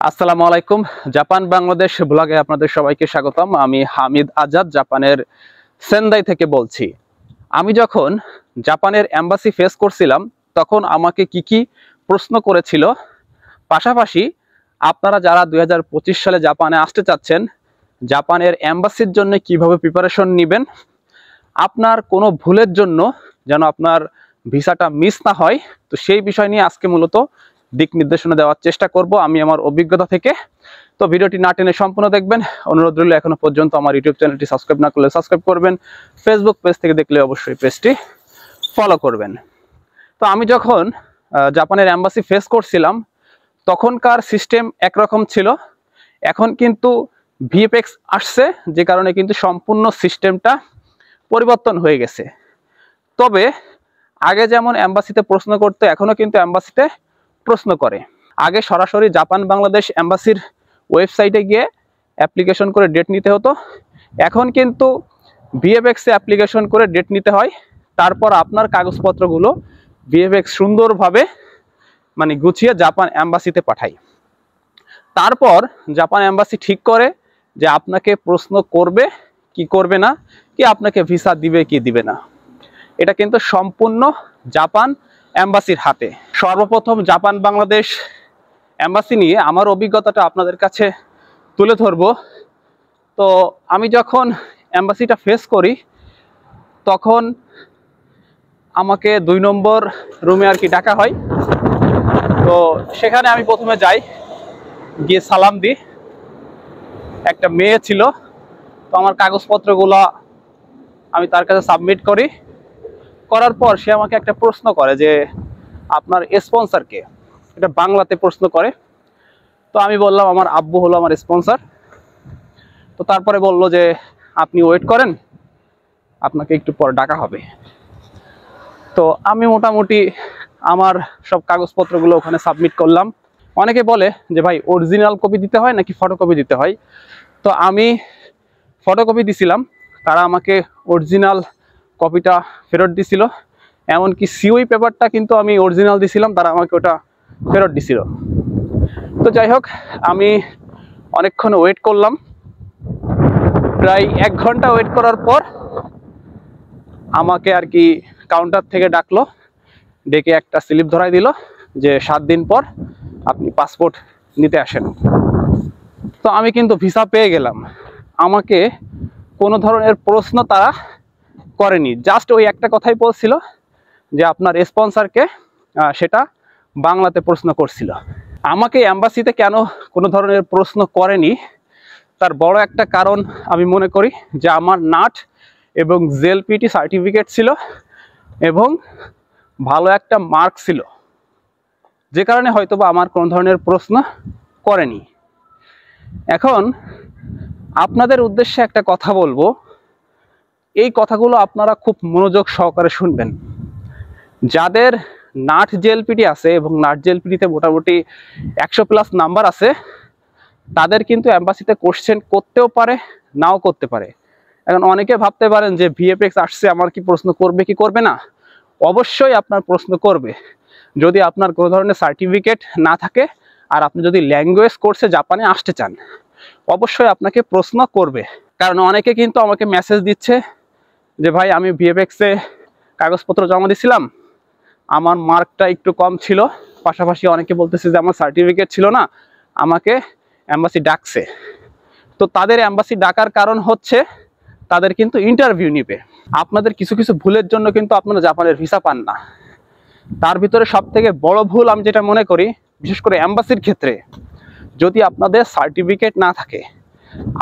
আসসালামু আলাইকুম। জাপান বাংলাদেশ ব্লগে আপনাদের সবাইকে স্বাগতম। আমি হামিদ আজাদ জাপানের সেন্দাই থেকে বলছি। আমি যখন জাপানের এম্বাসি ফেস করছিলাম তখন আমাকে কি কি প্রশ্ন করেছিল, পাশাপাশি আপনারা যারা 2025 সালে জাপানে আসতে চাচ্ছেন জাপানের এম্বাসির জন্য কিভাবে প্রিপারেশন নেবেন, আপনার কোনো ভুলের জন্য যেন আপনার ভিসাটা মিস না হয়, তো সেই বিষয় নিয়ে আজকে মূলত দিক নির্দেশনা দেওয়ার চেষ্টা করব আমি আমার অভিজ্ঞতা থেকে। তো ভিডিওটি না টেনে সম্পূর্ণ দেখবেন। অনুরোধ রইল, এখনো পর্যন্ত আমার ইউটিউব চ্যানেলটি সাবস্ক্রাইব না করলে সাবস্ক্রাইব করবেন, ফেসবুক পেজ থেকে দেখলে অবশ্যই পেজটি ফলো করবেন। তো আমি যখন জাপানের এম্বাসি ফেস করছিলাম তখনকার সিস্টেম একরকম ছিল, এখন কিন্তু ভিএফএক্স আসছে, যে কারণে কিন্তু সম্পূর্ণ সিস্টেমটা পরিবর্তন হয়ে গেছে। তবে আগে যেমন এম্বাসিতে প্রশ্ন করতো এখনো কিন্তু এম্বাসিতে প্রশ্ন করে। আগে সরাসরি জাপান বাংলাদেশ এম্বাসির ওয়েবসাইটে গিয়ে অ্যাপ্লিকেশন করে ডেট নিতে হতো, এখন কিন্তু ভিএফএক্সে অ্যাপ্লিকেশন করে ডেট নিতে হয়। তারপর আপনার কাগজপত্রগুলো ভিএফএক্স সুন্দরভাবে গুছিয়ে জাপান এম্বাসিতে পাঠায়। তারপর জাপান এম্বাসি ঠিক করে যে আপনাকে প্রশ্ন করবে কি করবে না, কি আপনাকে ভিসা দিবে কি দিবে না। এটা কিন্তু সম্পূর্ণ জাপান এম্বাসির হাতে। সর্বপ্রথম জাপান বাংলাদেশ এম্বাসি নিয়ে আমার অভিজ্ঞতাটা আপনাদের কাছে তুলে ধরব। তো আমি যখন এম্বাসিটা ফেস করি তখন আমাকে 2 নম্বর রুমে ডাকা হয়। তো সেখানে আমি প্রথমে যাই, গিয়ে সালাম দিই। একটা মেয়ে ছিল, তো আমার কাগজপত্রগুলো আমি তার কাছে সাবমিট করি। করার পর সে আমাকে একটা প্রশ্ন করে যে আপনার স্পন্সর কে, এটা বাংলাতে প্রশ্ন করে। তো আমি বললাম আমার আব্বু হলো আমার স্পন্সর। তো তারপরে বলল যে আপনি ওয়েট করেন, আপনাকে একটু পর ডাকা হবে। তো আমি মোটামুটি আমার সব কাগজপত্রগুলো ওখানে সাবমিট করলাম। অনেকে বলে যে ভাই অরিজিনাল কপি দিতে হয় নাকি ফটোকপি দিতে হয়, তো আমি ফটোকপি দিছিলাম, তারা আমাকে অরিজিনাল কপিটা ফেরত দিছিল। এমনকি সিওই পেপারটা কিন্তু আমি অরিজিনাল দিছিলাম, তারা আমাকে ওটা ফেরত দিছিল। তো যাই হোক, আমি অনেকক্ষণ ওয়েট করলাম, প্রায় 1 ঘন্টা ওয়েট করার পর আমাকে কাউন্টার থেকে ডাকলো, ডেকে একটা স্লিপ ধরাই দিল যে 7 দিন পর আপনি পাসপোর্ট নিতে আসেন। তো আমি কিন্তু ভিসা পেয়ে গেলাম। আমাকে কোনো ধরনের প্রশ্ন তারা করেনি, জাস্ট ওই একটা কথাই বলছিল যে আপনার স্পন্সরকে, সেটা বাংলাতে প্রশ্ন করছিল। আমাকে এম্বাসিতে কেন কোনো ধরনের প্রশ্ন করেনি তার বড় একটা কারণ আমি মনে করি যে আমার নাট এবং জেলপিটি সার্টিফিকেট ছিল এবং ভালো একটা মার্ক ছিল, যে কারণে হয়তোবা আমার কোনো ধরনের প্রশ্ন করেনি। এখন আপনাদের উদ্দেশ্যে একটা কথা বলবো, এই কথাগুলো আপনারা খুব মনোযোগ সহকারে শুনবেন। যাদের নাট জেলপিটি আছে এবং নাট জেলপিটিতে মোটামুটি 100+ নাম্বার আছে, তাদের কিন্তু এম্বাসিতে কোশ্চেন করতেও পারে, নাও করতে পারে। এখন অনেকে ভাবতে পারেন যে ভিএফএক্স আসছে, আমার কি প্রশ্ন করবে কি করবে না। অবশ্যই আপনার প্রশ্ন করবে, যদি আপনার কোনো ধরনের সার্টিফিকেট না থাকে আর আপনি যদি ল্যাঙ্গুয়েজ কোর্সে জাপানে আসতে চান, অবশ্যই আপনাকে প্রশ্ন করবে। কারণ অনেকে কিন্তু আমাকে মেসেজ দিচ্ছে যে ভাই আমি ভিএফএক্সে কাগজপত্র জমা দিছিলাম, আমার মার্কটা একটু কম ছিল, পাশাপাশি অনেকে বলতেছে যে আমার সার্টিফিকেট ছিল না, আমাকে এম্বাসি ডাকছে। তো তাদের এম্বাসি ডাকার কারণ হচ্ছে তাদের কিন্তু ইন্টারভিউ নিবে। আপনাদের কিছু কিছু ভুলের জন্য কিন্তু আপনারা জাপানের ভিসা পান না। তার ভিতরে সবথেকে বড় ভুল আমি যেটা মনে করি, বিশেষ করে এম্বাসির ক্ষেত্রে, যদি আপনাদের সার্টিফিকেট না থাকে,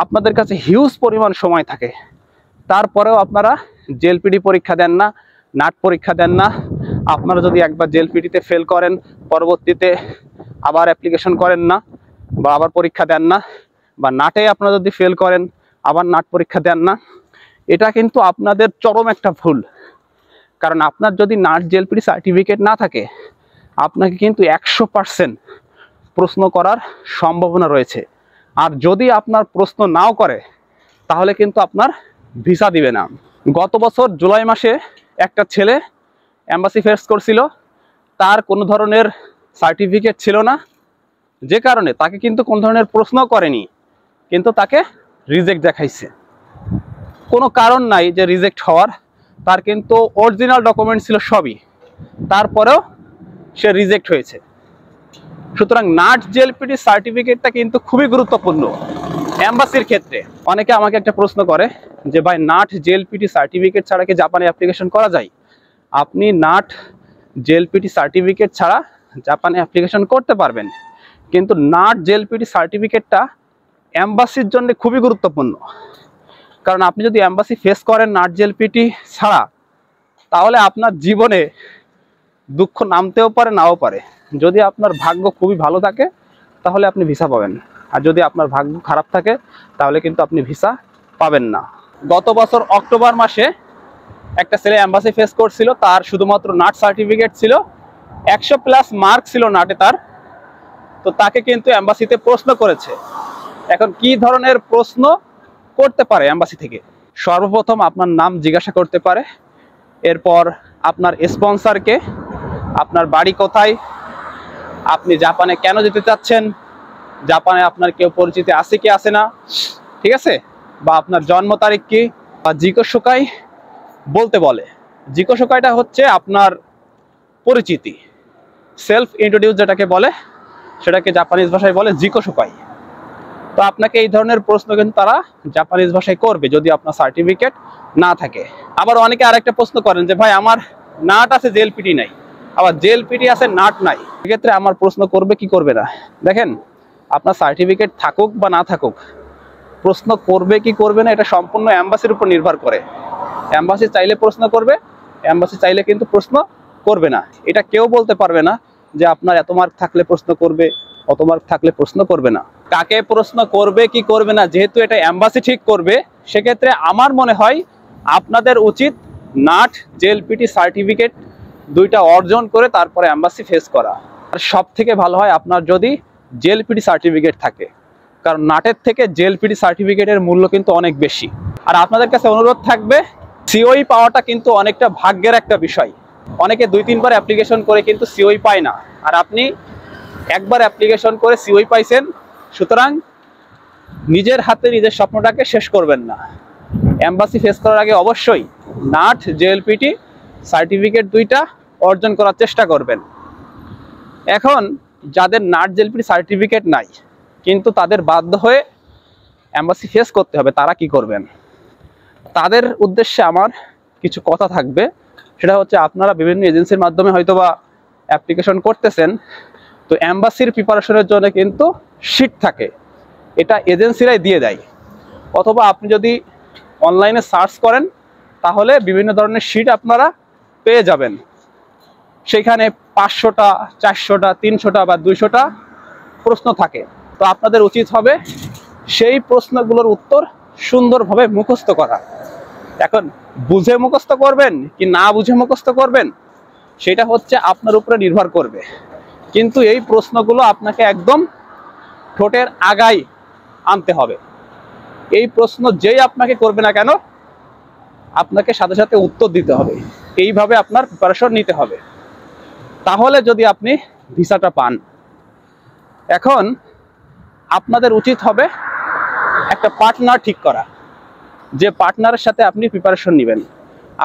আপনাদের কাছে হিউজ পরিমাণ সময় থাকে, তারপরেও আপনারা জেলপিডি পরীক্ষা দেন না, নাট পরীক্ষা দেন না। আপনারা যদি একবার জেলপিডিতে ফেল করেন, পরবর্তীতে আবার অ্যাপ্লিকেশন করেন না বা আবার পরীক্ষা দেন না, বা নাটে আপনারা যদি ফেল করেন আবার নাট পরীক্ষা দেন না, এটা কিন্তু আপনাদের চরম একটা ভুল। কারণ আপনার যদি নাট জেলপিডি সার্টিফিকেট না থাকে, আপনাকে কিন্তু 100% প্রশ্ন করার সম্ভাবনা রয়েছে। আর যদি আপনার প্রশ্ন নাও করে তাহলে কিন্তু আপনার ভিসা দিবে না। গত বছর জুলাই মাসে একটা ছেলে এম্বাসি ফেস করছিল, তার কোনো ধরনের সার্টিফিকেট ছিল না, যে কারণে তাকে কিন্তু কোন ধরনের প্রশ্ন করেনি, কিন্তু তাকে রিজেক্ট দেখাইছে। কোনো কারণ নাই যে রিজেক্ট হওয়ার, তার কিন্তু অরিজিনাল ডকুমেন্ট ছিল সবই, তারপরেও সে রিজেক্ট হয়েছে। সুতরাং নাট জেএলপিটি সার্টিফিকেটটা কিন্তু খুবই গুরুত্বপূর্ণ এম্বাসির ক্ষেত্রে। অনেকে আমাকে একটা প্রশ্ন করে যে ভাই, নাট জেএলপিটি সার্টিফিকেট ছাড়া কি জাপানে অ্যাপ্লিকেশন করা যায়? আপনি নাট জেএলপিটি সার্টিফিকেট ছাড়া জাপানে অ্যাপ্লিকেশন করতে পারবেন, কিন্তু নাট জেএলপিটি সার্টিফিকেটটা এম্বাসির জন্য খুবই গুরুত্বপূর্ণ। কারণ আপনি যদি এম্বাসি ফেস করেন নাট জেএলপিটি ছাড়া, তাহলে আপনার জীবনে দুঃখ নামতেও পারে, নাও পারে। যদি আপনার ভাগ্য খুবই ভালো থাকে তাহলে আপনি ভিসা পাবেন, আর যদি আপনার ভাগ্য খারাপ থাকে তাহলে কিন্তু আপনি ভিসা পাবেন না। গত বছর অক্টোবর মাসে একটা ছেলে এম্বাসি ফেস করছিল, তার শুধুমাত্র নাট সার্টিফিকেট ছিল, 100+ মার্ক ছিল নাটে তার। তো তাকে কিন্তু এম্বাসিতে প্রশ্ন করেছে। এখন কি ধরনের প্রশ্ন করতে পারে এম্বাসি থেকে? সর্বপ্রথম আপনার নাম জিজ্ঞাসা করতে পারে, এরপর আপনার স্পন্সরকে, আপনার বাড়ি কোথায়, আপনি জাপানে কেন যেতে চাচ্ছেন, জাপানে আপনার কেউ পরিচিত আছে কি আছে না, ঠিক আছে, বা আপনার জন্ম তারিখ কি, বা জিকোশোকাই বলতে বলে। জিকোশোকাইটা হচ্ছে আপনার পরিচিতি, সেলফ ইন্ট্রোডিউস যেটাকে বলে, সেটাকে জাপানিজ ভাষায় বলে জিকোশোকাই। তো আপনাকে এই ধরনের প্রশ্ন কিন্তু তারা জাপানিজ ভাষায় করবে যদি আপনার সার্টিফিকেট না থাকে। আবার অনেকে আরেকটা প্রশ্ন করেন যে ভাই, আমার নাট আছে জেএলপিটি নাই, আবার জেএলপিটি আছে নাট নাই, সেক্ষেত্রে আমার প্রশ্ন করবে কি করবে না? দেখেন, আপনার সার্টিফিকেট থাকুক বা না থাকুক, প্রশ্ন করবে কি করবে না এটা সম্পূর্ণ এম্বাসির উপর নির্ভর করে। এম্বাসি চাইলে প্রশ্ন করবে, এম্বাসি চাইলে কিন্তু প্রশ্ন করবে না। এটা কেউ বলতে পারবে না যে আপনার এত মার্ক থাকলে প্রশ্ন করবে, অত মার্ক থাকলে প্রশ্ন করবে না। কাকে প্রশ্ন করবে কি করবে না, যেহেতু এটা এম্বাসি ঠিক করবে, সেক্ষেত্রে আমার মনে হয় আপনাদের উচিত নাট জেএলপিটি সার্টিফিকেট দুইটা অর্জন করে তারপরে এম্বাসি ফেস করা। আর সব থেকে ভালো হয় আপনার যদি জেএলপিটি সার্টিফিকেট থাকে, কারণ নাটের থেকে জেএলপিটি সার্টিফিকেটের মূল্য কিন্তু অনেক বেশি। আর আপনাদের কাছে অনুরোধ থাকবে, সিওই পাওয়াটা কিন্তু অনেকটা ভাগ্যের একটা বিষয়। অনেকে 2-3 বার অ্যাপ্লিকেশন করে কিন্তু সিওই পায় না, আর আপনি একবার অ্যাপ্লিকেশন করে সিওই পাইছেন। সুতরাং নিজের হাতে নিজের স্বপ্নটাকে শেষ করবেন না। এম্বাসি ফেস করার আগে অবশ্যই নাট জেএলপিটি সার্টিফিকেট দুইটা অর্জন করার চেষ্টা করবেন। এখন যাদের নাট জেএলপিটি সার্টিফিকেট নাই কিন্তু তাদের বাধ্য হয়ে এম্বাসি ফেস করতে হবে, তারা কি করবেন? তাদের উদ্দেশ্যে আমার কিছু কথা থাকবে। সেটা হচ্ছে, আপনারা বিভিন্ন এজেন্সির মাধ্যমে হয়তোবা অ্যাপ্লিকেশন করতেছেন, তো এম্বাসির প্রিপারেশনের জন্য কিন্তু শিট থাকে, এটা এজেন্সিরাই দিয়ে দেয়। অথবা আপনি যদি অনলাইনে সার্চ করেন তাহলে বিভিন্ন ধরনের শিট আপনারা পেয়ে যাবেন। সেখানে 500টা, 400টা, 300টা বা 200টা প্রশ্ন থাকে। তো আপনাদের উচিত হবে সেই প্রশ্নগুলোর উত্তর সুন্দরভাবে মুখস্থ করা। এখন বুঝে মুখস্থ করবেন কি না বুঝে মুখস্থ করবেন, সেটা হচ্ছে আপনার উপরে নির্ভর করবে। কিন্তু এই প্রশ্নগুলো আপনাকে একদম ঠোঁটের আগায় আনতে হবে। এই প্রশ্ন যেই আপনাকে করবে না কেন, আপনাকে সাথে সাথে উত্তর দিতে হবে। এইভাবে আপনার প্রিপারেশন নিতে হবে, তাহলে যদি আপনি ভিসাটা পান। এখন আপনাদের উচিত হবে একটা পার্টনার ঠিক করা, যে পার্টনারের সাথে আপনি প্রিপারেশন নেবেন।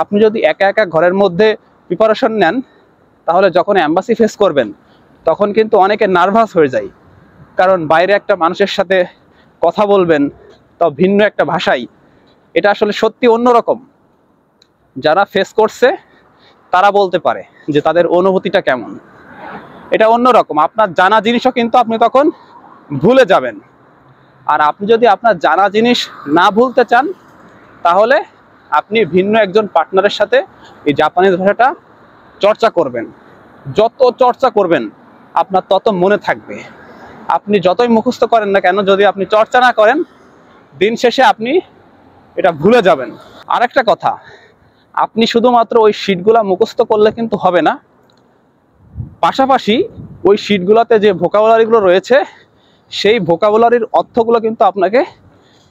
আপনি যদি একা একা ঘরের মধ্যে প্রিপারেশন নেন, তাহলে যখন এম্বাসি ফেস করবেন তখন কিন্তু অনেকে নার্ভাস হয়ে যায়। কারণ বাইরে একটা মানুষের সাথে কথা বলবেন, তাও ভিন্ন একটা ভাষায়, এটা আসলে সত্যি অন্যরকম। যারা ফেস করছে তারা বলতে পারে যে তাদের অনুভূতিটা কেমন। এটা অন্যরকম। আপনার জানা জিনিসও কিন্তু আপনি তখন ভুলে যাবেন। আর আপনি যদি আপনার জানা জিনিস না ভুলতে চান, তাহলে আপনি ভিন্ন একজন পার্টনারের সাথে এই জাপানিজ ভাষাটা চর্চা করবেন। যত চর্চা করবেন আপনার তত মনে থাকবে। আপনি যতই মুখস্থ করেন না কেন, যদি আপনি চর্চা না করেন, দিন শেষে আপনি এটা ভুলে যাবেন। আরেকটা কথা, আপনি শুধুমাত্র ওই শিটগুলা মুখস্থ করলে কিন্তু হবে না। পাশাপাশি ওই শিটগুলোতে যে ভোকাবুলারিগুলো রয়েছে, সেই ভোকাবুলারির অর্থগুলো কিন্তু আপনাকে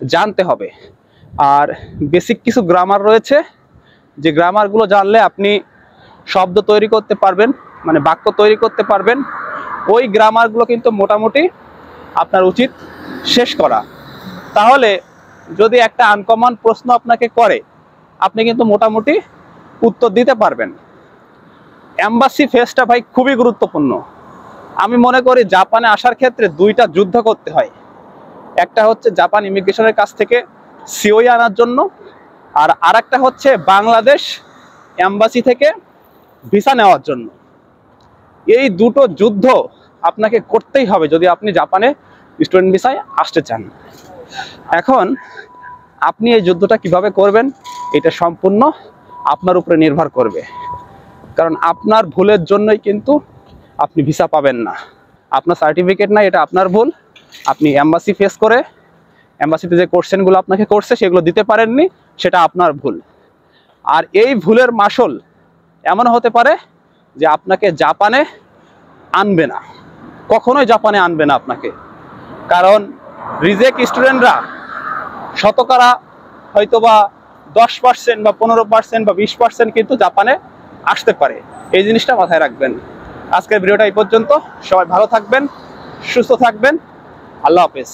জানতে হবে। আর বেসিক কিছু গ্রামার রয়েছে, যে গ্রামারগুলো জানলে আপনি শব্দ তৈরি করতে পারবেন, মানে বাক্য তৈরি করতে পারবেন, ওই গ্রামারগুলো কিন্তু মোটামুটি আপনার উচিত শেষ করা। তাহলে যদি একটা আনকমন প্রশ্ন আপনাকে করে, আপনি কিন্তু মোটামুটি উত্তর দিতে পারবেন। এম্বাসি ফেসটা ভাই খুবই গুরুত্বপূর্ণ। আমি মনে করি জাপানে আসার ক্ষেত্রে দুইটা যুদ্ধ করতে হয়। একটা হচ্ছে জাপান ইমিগ্রেশনের কাছ থেকে সিওই আনার জন্য, আর আরেকটা হচ্ছে বাংলাদেশ এম্বাসি থেকে ভিসা নেওয়ার জন্য। এই দুটো যুদ্ধ আপনাকে করতেই হবে যদি আপনি জাপানে স্টুডেন্ট ভিসায় আসতে চান। এখন আপনি এই যুদ্ধটা কিভাবে করবেন এটা সম্পূর্ণ আপনার উপরে নির্ভর করবে, কারণ আপনার ভুলের জন্যই কিন্তু আপনি ভিসা পাবেন না। আপনার সার্টিফিকেট নাই, এটা আপনার ভুল। আপনি এম্বাসি ফেস করে এম্বাসিতে যে কোশ্চেনগুলো আপনাকে করছে সেগুলো দিতে পারেননি, সেটা আপনার ভুল। আর এই ভুলের মাসুল এমন হতে পারে যে আপনাকে জাপানে আনবে না, কখনোই জাপানে আনবে না আপনাকে। কারণ রিজেক্ট স্টুডেন্টরা শতকরা হয়তোবা 10% বা 15% বা 20% কিন্তু জাপানে আসতে পারে। এই জিনিসটা মাথায় রাখবেন। আজকের ভিডিওটা এই পর্যন্ত। সবাই ভালো থাকবেন, সুস্থ থাকবেন। আল্লাহ হাফেজ।